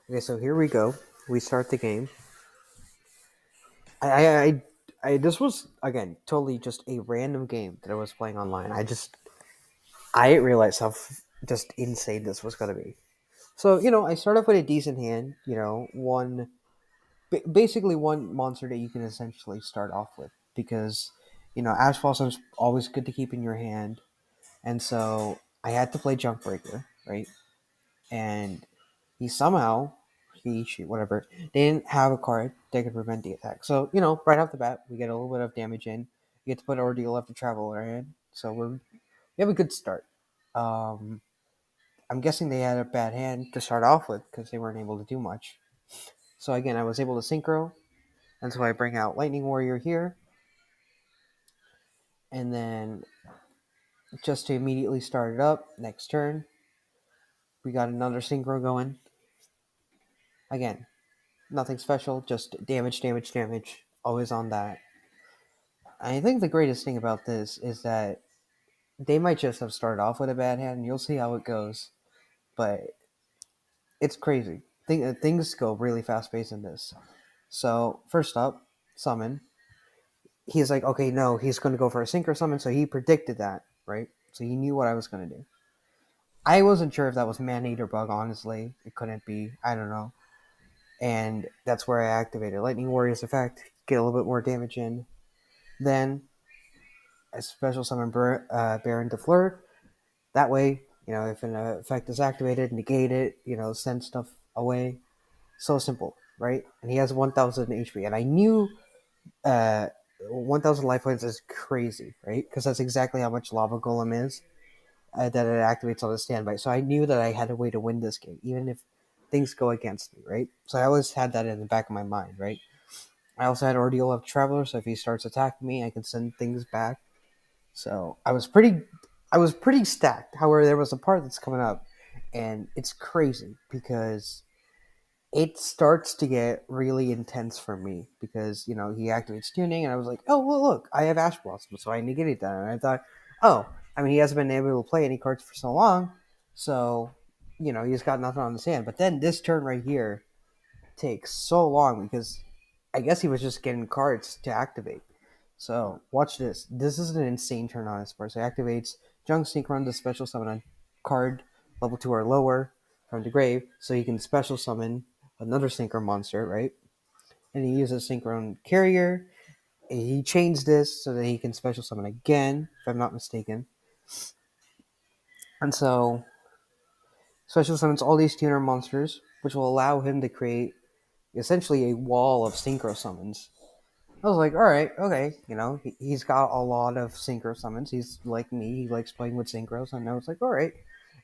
Okay, so here we go. We start the game. I this was again totally just a random game that I was playing online. I didn't realize how just insane this was gonna be. So I start off with a decent hand. Basically one monster that you can essentially start off with because Ash Blossom's always good to keep in your hand, and so I had to play Junkbreaker, right? And he somehow she whatever they didn't have a card that could prevent the attack. So right off the bat we get a little bit of damage in. We get to put Ordeal Left to Travel in our hand, so we have a good start. Um, I'm guessing they had a bad hand to start off with because they weren't able to do much. So again, I was able to synchro, and so I bring out Lightning Warrior here, and then just to immediately start it up next turn, we got another synchro going. Again, nothing special, just damage, damage, damage. Always on that. I think the greatest thing about this is that they might just have started off with a bad hand, and you'll see how it goes. But it's crazy. Things go really fast paced in this. So first up, summon. He's like, okay, no, he's going to go for a synchro summon, so he predicted that, right? So he knew what I was going to do. I wasn't sure if that was man-made or bug. Honestly, it couldn't be. I don't know. And that's where I activated Lightning Warrior's effect, get a little bit more damage in. Then a special summon Baron de Fleur. That way, if an effect is activated, negate it, send stuff away. So simple, right? And he has 1,000 HP. And I knew 1,000 life points is crazy, right? Because that's exactly how much Lava Golem is that it activates on the standby. So I knew that I had a way to win this game, even if things go against me, right? So I always had that in the back of my mind, right? I also had Ordeal of Traveler, so if he starts attacking me, I can send things back. So I was pretty stacked. However, there was a part that's coming up, and it's crazy because it starts to get really intense for me because he activates tuning, and I was like, oh well, look, I have Ash Blossom, so I negated that, and I thought, oh, I mean, he hasn't been able to play any cards for so long, so he's got nothing on his hand. But then this turn right here takes so long because I guess he was just getting cards to activate. So watch this. This is an insane turn on his part. So he activates Junk Synchron to special summon a card level 2 or lower from the grave, so he can special summon another Synchron monster, right? And he uses Synchron Carrier. He changed this so that he can special summon again, if I'm not mistaken. And so special summons all these tuner monsters, which will allow him to create essentially a wall of synchro summons. I was like, all right, okay, he's got a lot of synchro summons. He's like me, he likes playing with synchros, and I was like, all right.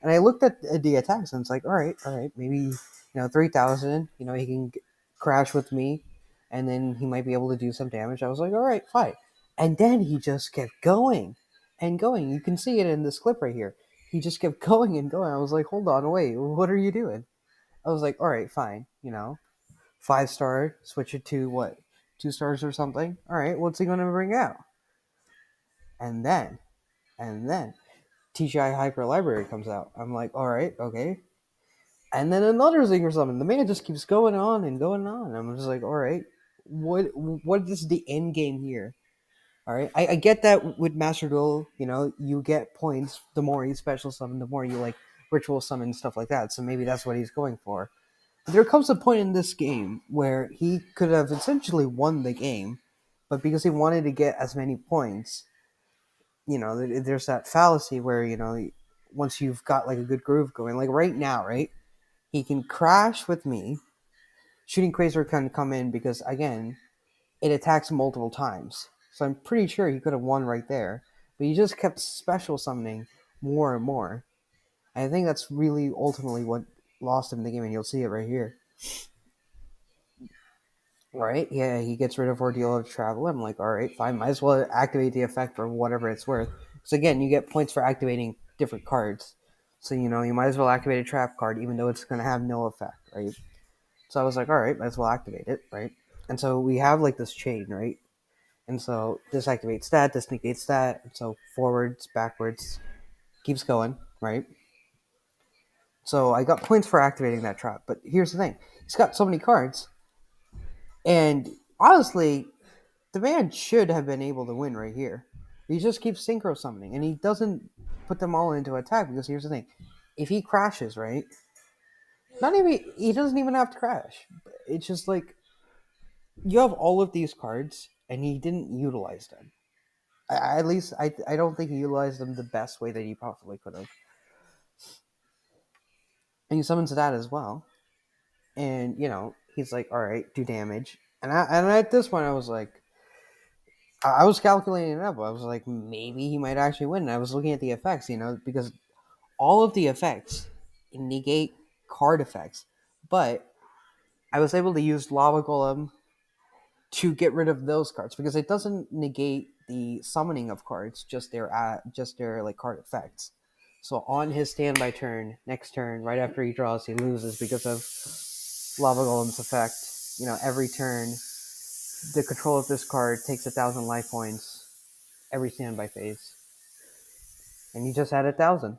And I looked at the attacks, and it's like, all right, maybe 3,000. He can crash with me, and then he might be able to do some damage. I was like, all right, fine. And then he just kept going and going. You can see it in this clip right here. He just kept going and going. I was like, hold on, wait, what are you doing? I was like, all right, fine, 5-star, switch it to what, 2 stars or something. All right, what's he gonna bring out? And then, and then TGI Hyper Library comes out. I'm like, all right, okay. And then another Zinger summon. The man just keeps going on and going on. I'm just like, all right, what is the end game here? All right, I get that with Master Duel, you get points the more you special summon, the more you like ritual summon stuff like that. So maybe that's what he's going for. There comes a point in this game where he could have essentially won the game, but because he wanted to get as many points, there's that fallacy where once you've got like a good groove going, like right now, right, he can crash with me. Shooting Crazer can come in because again, it attacks multiple times, so I'm pretty sure he could have won right there, but he just kept special summoning more and more. I think that's really ultimately what lost him the game, and you'll see it right here. Right? Yeah, he gets rid of Ordeal of Travel. I'm like, all right, fine. Might as well activate the effect for whatever it's worth. So again, you get points for activating different cards. So you might as well activate a trap card, even though it's going to have no effect, right? So I was like, all right, might as well activate it, right? And so we have like this chain, right? And so this activates that, this negates that, and so forwards, backwards, keeps going, right? So I got points for activating that trap. But here's the thing: he's got so many cards, and honestly, the man should have been able to win right here. He just keeps synchro summoning, and he doesn't put them all into attack because here's the thing: if he crashes, right? Not even he doesn't even have to crash. It's just like you have all of these cards, and he didn't utilize them. At least I don't think he utilized them the best way that he possibly could have. And he summons that as well, and he's like, all right, do damage. And at this point, I was like, I was calculating it up. I was like, maybe he might actually win. And I was looking at the effects, because all of the effects negate card effects. But I was able to use Lava Golem to get rid of those cards because it doesn't negate the summoning of cards, just their like card effects. So on his standby turn, next turn, right after he draws, he loses because of Lava Golem's effect. Every turn, the control of this card takes 1,000 life points every standby phase, and he just had 1,000.